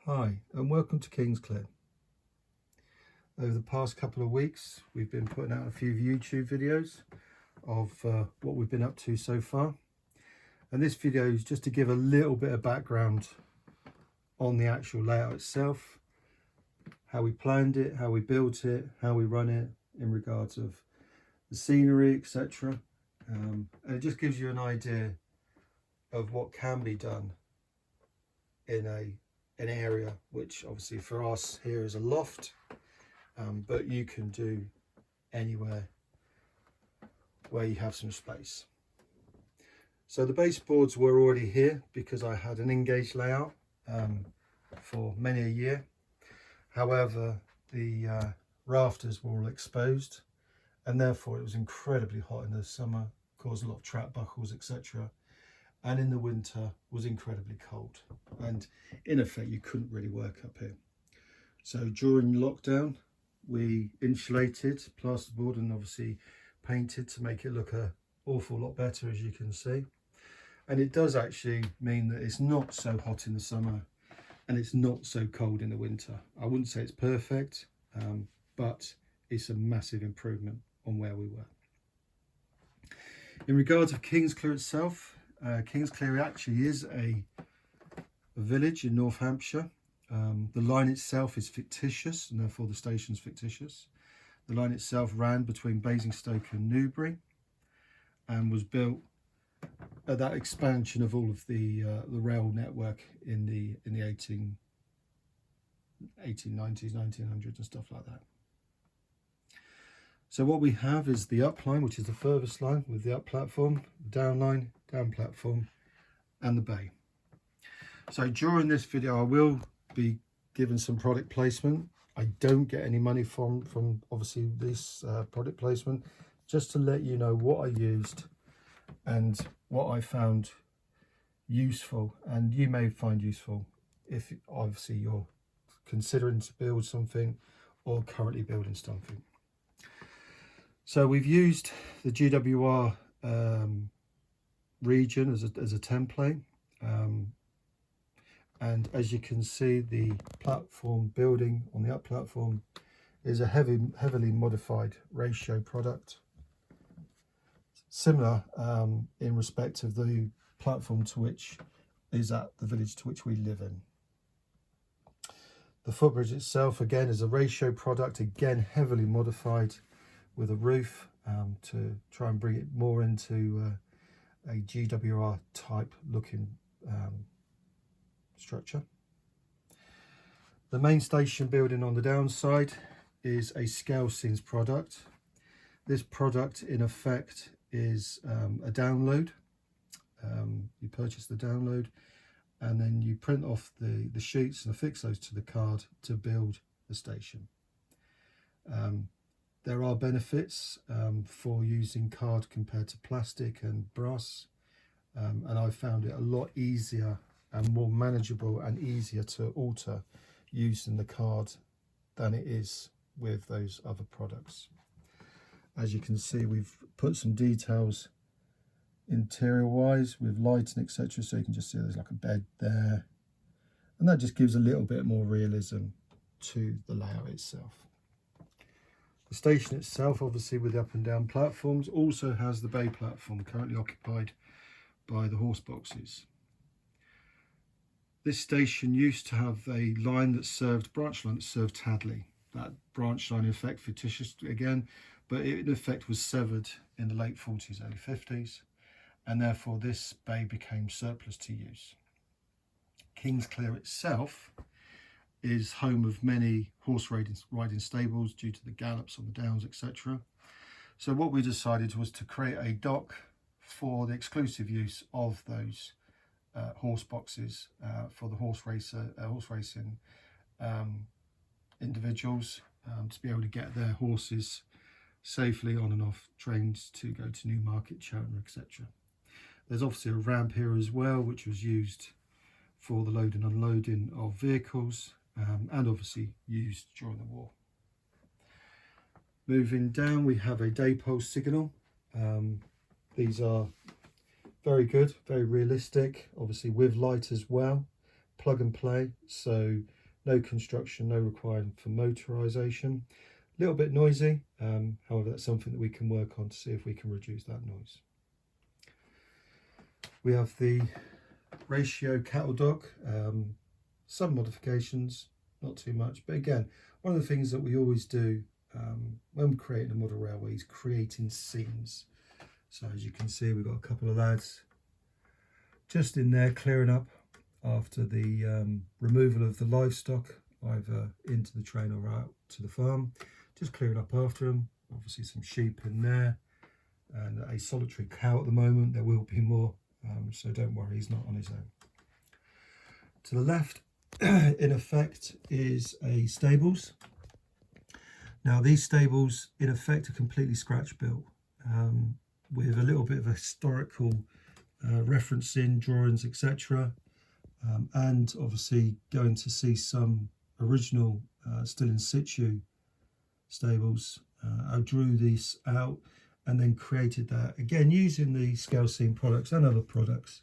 Hi and welcome to Kingsclere. Over the past couple of weeks we've been putting out a few YouTube videos of what we've been up to so far, and this video is just to give a little bit of background on the actual layout itself, how we planned it, how we built it, how we run it in regards of the scenery, etc. And it just gives you an idea of what can be done in an area which obviously for us here is a loft, but you can do anywhere where you have some space. So the baseboards were already here because I had an engaged layout for many a year. However, the rafters were all exposed, and therefore it was incredibly hot in the summer, caused a lot of trap buckles, etc. And in the winter was incredibly cold, and in effect you couldn't really work up here. So during lockdown we insulated, plasterboard and obviously painted to make it look an awful lot better, as you can see. And it does actually mean that it's not so hot in the summer and it's not so cold in the winter. I wouldn't say it's perfect, but it's a massive improvement on where we were. In regards of Kingsclere itself, Kingsclere actually is a village in North Hampshire. The line itself is fictitious, and therefore the station's fictitious. The line itself ran between Basingstoke and Newbury and was built at that expansion of all of the rail network in the 1890s, 1900s and stuff like that. So what we have is the up line, which is the furthest line with the up platform, the down line, down platform, and the bay. So during this video I will be given some product placement. I don't get any money from obviously this product placement, just to let you know what I used and what I found useful, and you may find useful if obviously you're considering to build something or currently building something. So we've used the GWR region as a template, and as you can see, the platform building on the up platform is a heavily modified ratio product, similar in respect of the platform to which is at the village to which we live in. The footbridge itself again is a ratio product, again heavily modified with a roof to try and bring it more into a GWR type looking structure. The main station building on the downside is a scale scenes product. This product in effect is a download. You purchase the download and then you print off the sheets and affix those to the card to build the station. There are benefits for using card compared to plastic and brass, and I found it a lot easier and more manageable and easier to alter using the card than it is with those other products. As you can see, we've put some details interior wise with lighting, etc., so you can just see there's like a bed there, and that just gives a little bit more realism to the layout itself. The station itself, obviously with the up and down platforms, also has the bay platform currently occupied by the horse boxes. This station used to have a line that served, branch line that served Tadley. That branch line in effect fictitious again, but it in effect was severed in the late 40s, early 50s, and therefore this bay became surplus to use. Kingsclere itself is home of many horse riding stables due to the gallops on the downs, etc. So what we decided was to create a dock for the exclusive use of those horse boxes for the horse racing individuals to be able to get their horses safely on and off trains to go to Newmarket, Cheltenham, etc. There's obviously a ramp here as well, which was used for the loading and unloading of vehicles, and obviously used during the war. Moving down, we have a day pole signal. These are very good, very realistic, obviously with light as well, plug and play, so no construction, no requirement for motorisation. A little bit noisy, however that's something that we can work on to see if we can reduce that noise. We have the ratio cattle dog, some modifications, not too much, but again, one of the things that we always do when we're creating a model railway is creating seams. So as you can see, we've got a couple of lads just in there clearing up after the removal of the livestock either into the train or out to the farm, just clearing up after them. Obviously some sheep in there and a solitary cow at the moment. There will be more, so don't worry, he's not on his own. To the left, in effect, is a stables. Now these stables in effect are completely scratch built, with a little bit of historical referencing, drawings, etc. And obviously going to see some original still in situ stables. I drew these out and then created that again using the scale seam products and other products,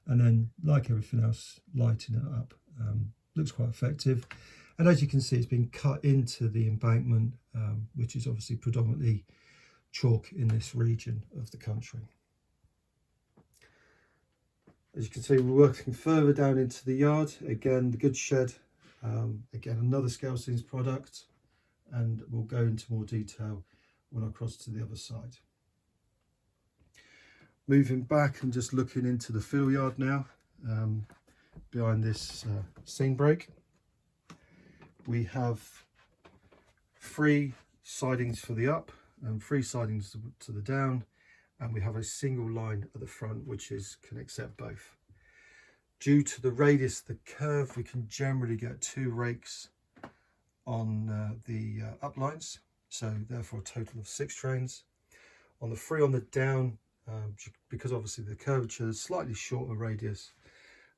and then like everything else lighting it up. Looks quite effective, and as you can see it's been cut into the embankment, which is obviously predominantly chalk in this region of the country. As you can see, we're working further down into the yard. Again, the goods shed, again another scale seams product, and we'll go into more detail when I cross to the other side. Moving back and just looking into the fiddle yard now, behind this seam break, we have 3 sidings for the up and 3 sidings to the down, and we have a single line at the front which can accept both. Due to the radius of the curve, we can generally get 2 rakes on the up lines, so therefore a total of 6 trains. On the 3 on the down, because obviously the curvature is slightly shorter radius,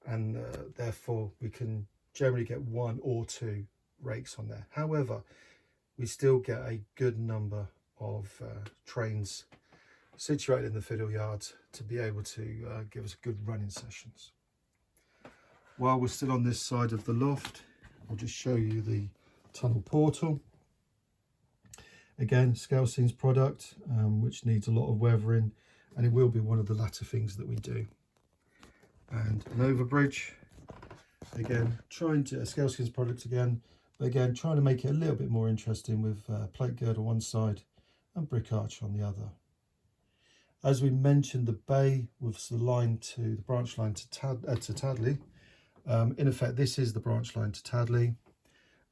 and therefore we can generally get 1 or 2 rakes on there. However, we still get a good number of trains situated in the fiddle yard to be able to give us good running sessions. While we're still on this side of the loft, I'll just show you the tunnel portal. Again, scale seams product, which needs a lot of weathering, and it will be one of the latter things that we do. And an overbridge, again trying to scale seams product again, but again trying to make it a little bit more interesting with plate gird on one side and brick arch on the other. As we mentioned, the bay with the line to the branch line to Tadley, in effect this is the branch line to Tadley,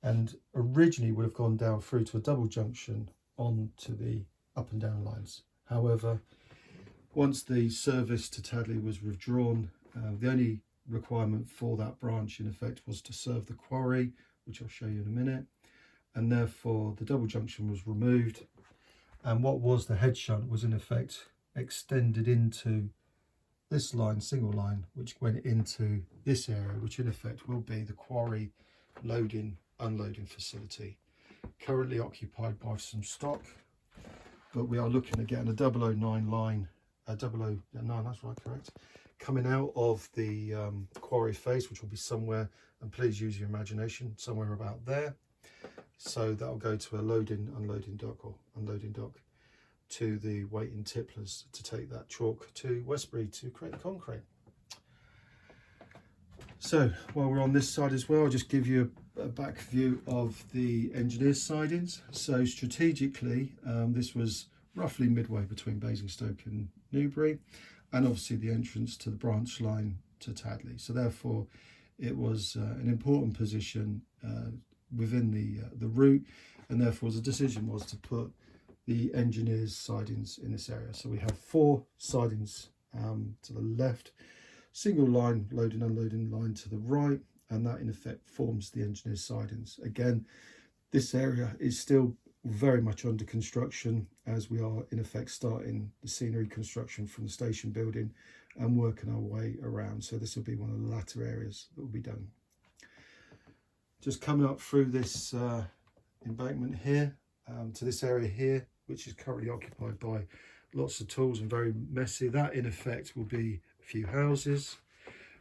and originally would have gone down through to a double junction onto the up and down lines. However, once the service to Tadley was withdrawn, the only requirement for that branch in effect was to serve the quarry, which I'll show you in a minute, and therefore the double junction was removed, and what was the head shunt was in effect extended into this line, single line, which went into this area, which in effect will be the quarry loading unloading facility, currently occupied by some stock, but we are looking at getting a 009 line, a 009, that's right, correct, coming out of the quarry face, which will be somewhere, and please use your imagination, somewhere about there. So that'll go to a loading unloading dock, or unloading dock, to the waiting tipplers to take that chalk to Westbury to create the concrete. So while we're on this side as well, I'll just give you a back view of the engineer's sidings. So strategically, this was roughly midway between Basingstoke and Newbury, and obviously the entrance to the branch line to Tadley. So therefore it was an important position within the route, and therefore the decision was to put the engineer's sidings in this area. So we have 4 sidings to the left, single line loading unloading line to the right, and that in effect forms the engineer's sidings. Again, this area is still very much under construction, as we are in effect starting the scenery construction from the station building and working our way around. So this will be one of the latter areas that will be done. Just coming up through this embankment here to this area here, which is currently occupied by lots of tools and very messy. That in effect will be a few houses,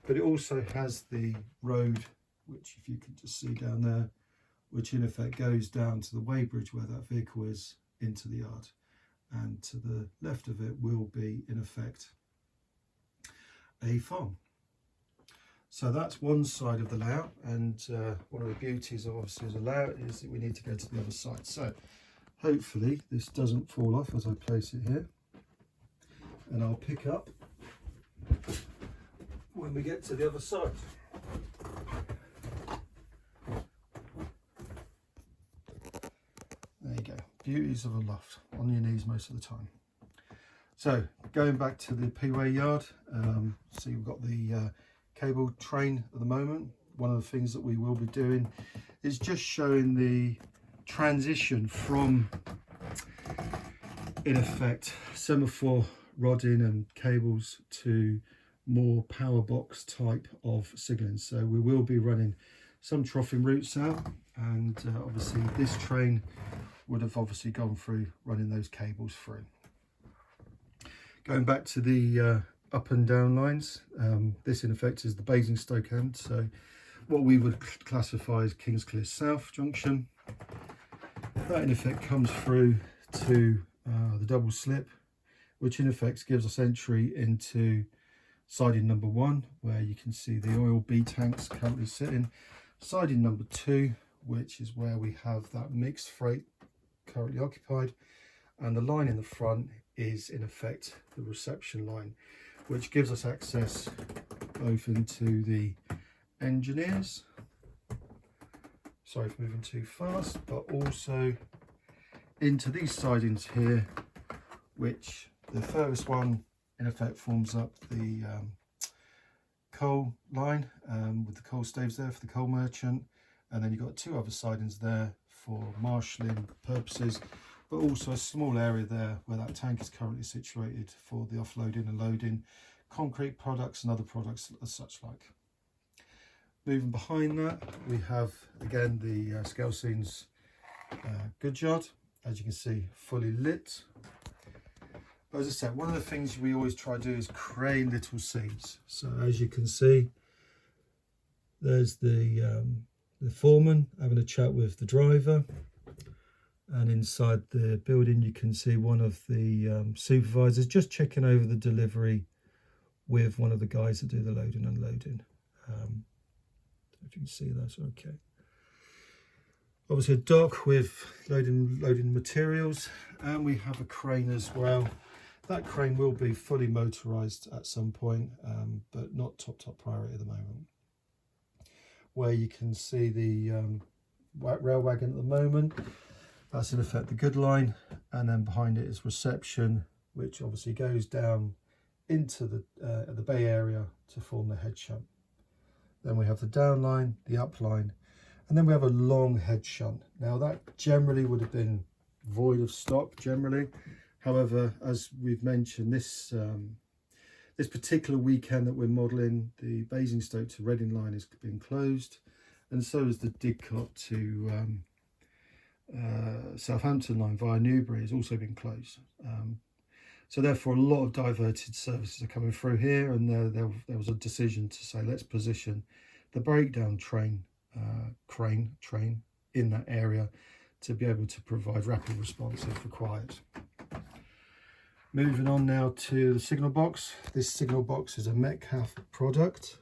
but it also has the road which if you can just see down there, which in effect goes down to the weighbridge where that vehicle is into the yard, and to the left of it will be in effect a farm. So that's one side of the layout, and one of the beauties of obviously as a layout is that we need to go to the other side. So hopefully this doesn't fall off as I place it here, and I'll pick up when we get to the other side. There you go, beauties of a loft, on your knees most of the time. So going back to the P-way yard, so you've got the cable train at the moment. One of the things that we will be doing is just showing the transition from, in effect, semaphore rodding and cables to more power box type of signalling. So we will be running some troughing routes out, and obviously this train would have obviously gone through running those cables through. Going back to the up and down lines, this in effect is the Basingstoke end, so what we would classify as Kingsclere South junction. That in effect comes through to the double slip, which in effect gives us entry into siding number 1, where you can see the oil B tanks currently sitting. Siding number 2, which is where we have that mixed freight currently occupied, and the line in the front is in effect the reception line, which gives us access both into the engineers, sorry for moving too fast, but also into these sidings here, which the furthest one in effect forms up the coal line with the coal staves there for the coal merchant, and then you've got 2 other sidings there for marshalling purposes, but also a small area there where that tank is currently situated for the offloading and loading concrete products and other products as such like. Moving behind that, we have again the scale scenes goods yard, as you can see, fully lit. But as I said, one of the things we always try to do is create little scenes. So as you can see, there's the foreman having a chat with the driver, and inside the building you can see one of the supervisors just checking over the delivery with one of the guys that do the loading and unloading. If you can see, that's okay. Obviously a dock with loading materials, and we have a crane as well. That crane will be fully motorised at some point, but not top priority at the moment. Where you can see the rail wagon at the moment, that's in effect the good line, and then behind it is reception, which obviously goes down into the bay area to form the head shunt. Then we have the down line, the up line, and then we have a long head shunt. Now that generally would have been void of stock generally. However, as we've mentioned, this particular weekend that we're modelling, the Basingstoke to Reading line is being closed, and so is the Didcot to Southampton line via Newbury has also been closed. So therefore a lot of diverted services are coming through here, and there was a decision to say let's position the breakdown train in that area to be able to provide rapid response if required. Moving on now to the signal box. This signal box is a Metcalf product,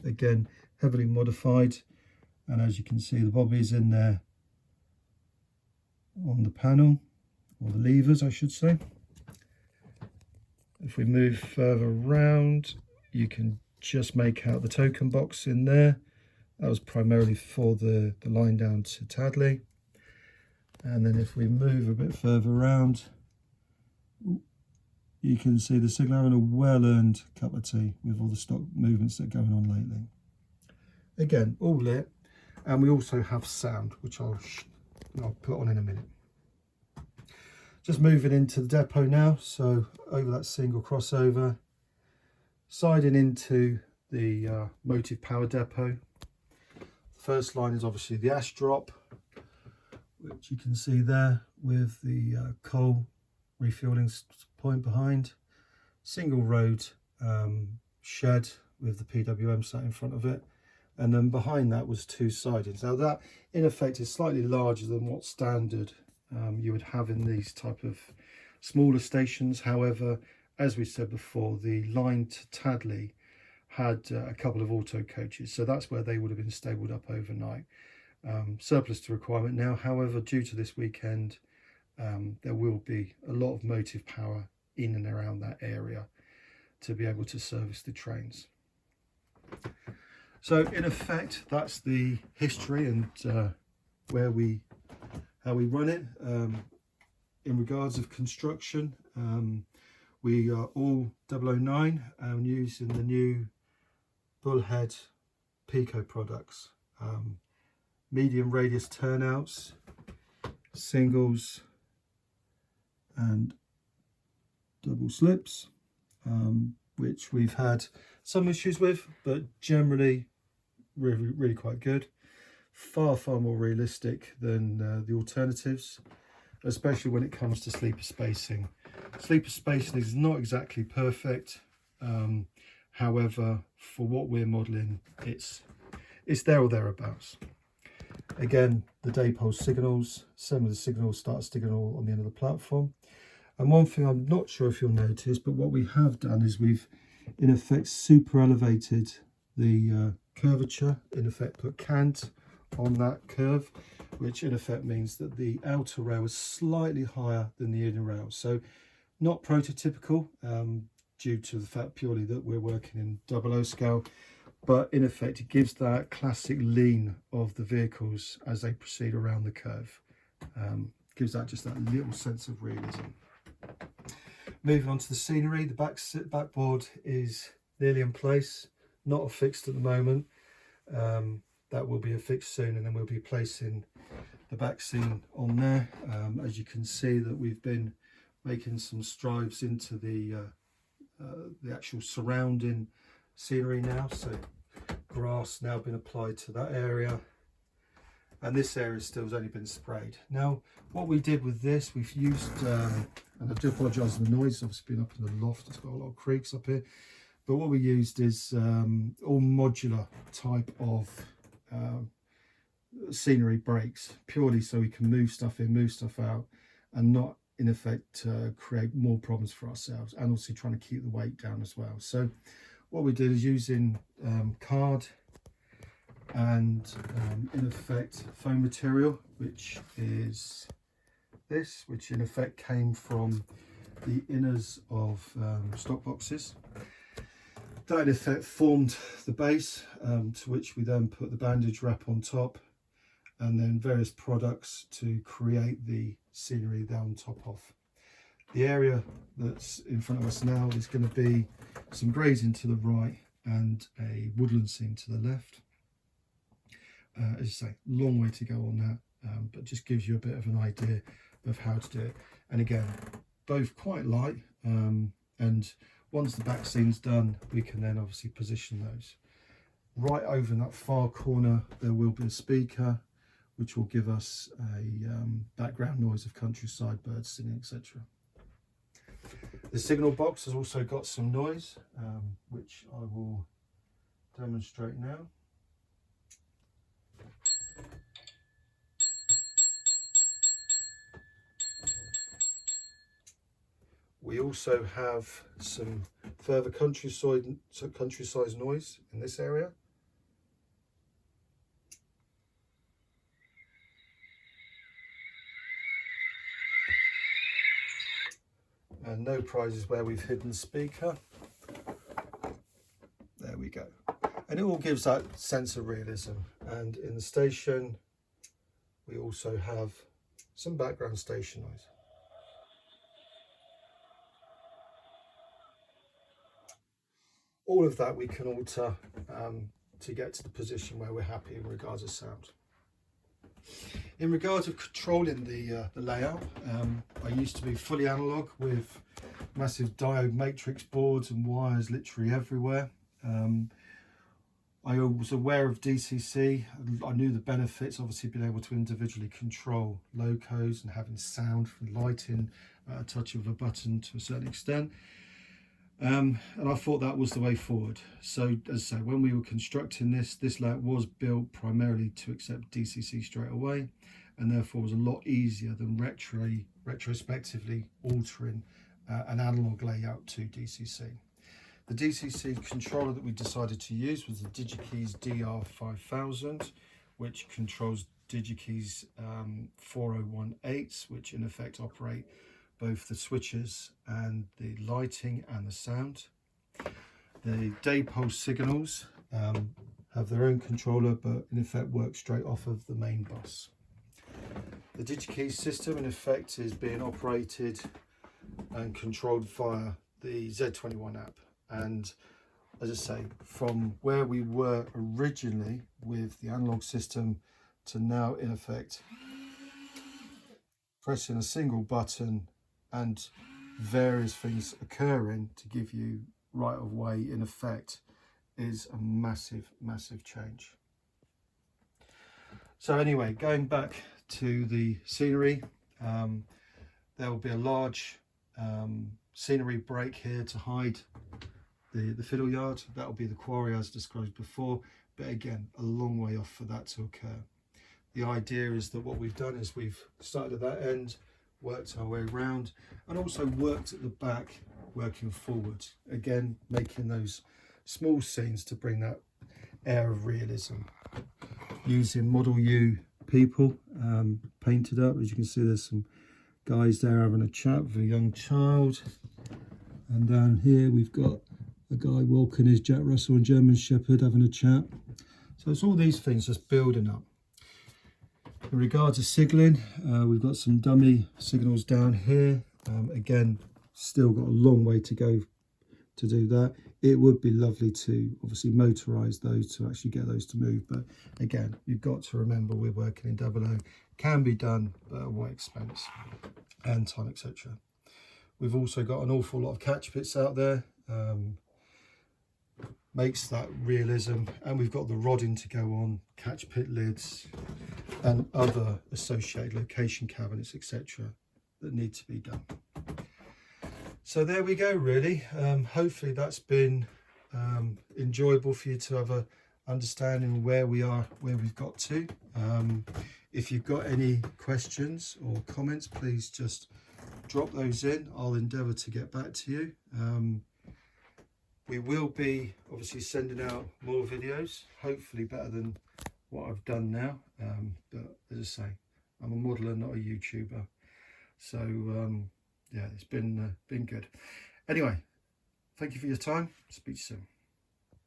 again heavily modified, and as you can see the bobby's in there on the panel, or the levers I should say. If we move further around, you can just make out the token box in there. That was primarily for the line down to Tadley. And then if we move a bit further around, you can see the signal having a well-earned cup of tea with all the stock movements that are going on lately. Again, all lit, and we also have sound, which I'll put on in a minute. Just moving into the depot now, so over that single crossover, siding into the motive power depot. The first line is obviously the ash drop, which you can see there with the coal refueling point behind. Single road shed with the PWM sat in front of it. and then behind that was 2 sidings. Now that in effect is slightly larger than what standard you would have in these type of smaller stations. However, as we said before, the line to Tadley had a couple of auto coaches, so that's where they would have been stabled up overnight. Surplus to requirement now. However, due to this weekend, there will be a lot of motive power in and around that area to be able to service the trains. So in effect, that's the history and how we run it. In regards of construction, we are all 009 and using the new Bullhead Pico products. Medium radius turnouts, singles and double slips, which we've had some issues with, but generally really quite good. Far more realistic than the alternatives, especially when it comes to sleeper spacing. Sleeper spacing is not exactly perfect, however, for what we're modelling, it's there or thereabouts. Again, the daypole signals, some of the signals start a signal on the end of the platform. And one thing I'm not sure if you'll notice, but what we have done is we've in effect super elevated the curvature, in effect put cant on that curve, which in effect means that the outer rail is slightly higher than the inner rail. So not prototypical, due to the fact purely that we're working in 00 scale, but in effect it gives that classic lean of the vehicles as they proceed around the curve. Gives that just that little sense of realism. Moving on to the scenery, the backboard is nearly in place, not affixed at the moment. That will be affixed soon, and then we'll be placing the back scene on there. As you can see, that we've been making some strides into the actual surrounding scenery now. So grass now been applied to that area, and this area still has only been sprayed. Now what we did with this, we've used and I do apologise for the noise, obviously been up in the loft, it's got a lot of creaks up here, but what we used is all modular type of scenery breaks, purely so we can move stuff in, move stuff out, and not in effect create more problems for ourselves, and also trying to keep the weight down as well. So what we did is using card and in effect foam material, which is this, which in effect came from the inners of stock boxes. That in effect formed the base, to which we then put the bandage wrap on top, and then various products to create the scenery down top of. The area that's in front of us now is going to be some grazing to the right and a woodland scene to the left. As I say, long way to go on that, but just gives you a bit of an idea of how to do it. And again, both quite light, and once the back scene's done, we can then obviously position those. Right over in that far corner, there will be a speaker, which will give us a background noise of countryside, birds singing, etc. The signal box has also got some noise, which I will demonstrate now. We also have some further countryside noise in this area. And no prizes where we've hidden the speaker. There we go. And it all gives that sense of realism. And in the station, we also have some background station noise. All of that we can alter to get to the position where we're happy in regards of sound. In regards of controlling the layout, I used to be fully analog with massive diode matrix boards and wires literally everywhere. I was aware of DCC. I knew the benefits, obviously being able to individually control locos and having sound from lighting at a touch of a button to a certain extent. And I thought that was the way forward. So as I say, when we were constructing this layout was built primarily to accept DCC straight away, and therefore was a lot easier than retrospectively altering an analog layout to DCC. The DCC controller that we decided to use was the DigiKeys DR5000, which controls DigiKeys 4018s, which in effect operate both the switches and the lighting and the sound. The day pulse signals have their own controller, but in effect work straight off of the main bus. The DigiKeys system in effect is being operated and controlled via the Z21 app. And as I say, from where we were originally with the analog system to now in effect pressing a single button and various things occurring to give you right of way in effect is a massive change. So anyway, going back to the scenery, there will be a large scenery break here to hide the fiddle yard. That will be the quarry as described before, but again a long way off for that to occur. The idea is that what we've done is we've started at that end, worked our way around, and also worked at the back, working forward, again making those small scenes to bring that air of realism, using Model U people painted up. As you can see, there's some guys there having a chat with a young child, and down here we've got a guy walking his Jack Russell and German Shepherd having a chat. So it's all these things just building up. In regards to signaling, we've got some dummy signals down here. Again, still got a long way to go to do that. It would be lovely to obviously motorise those to actually get those to move, but again, you've got to remember we're working in 00. Can be done, but at what expense and time, etc. We've also got an awful lot of catch pits out there, makes that realism, and we've got the rodding to go on, catch pit lids and other associated location cabinets, etc. that need to be done. So there we go, really. Hopefully that's been enjoyable for you to have a understanding where we are, where we've got to. If you've got any questions or comments, please just drop those in. I'll endeavour to get back to you. We will be obviously sending out more videos, hopefully better than what I've done now. But as I say, I'm a modeler, not a YouTuber. So yeah, it's been good. Anyway, thank you for your time. Speak soon.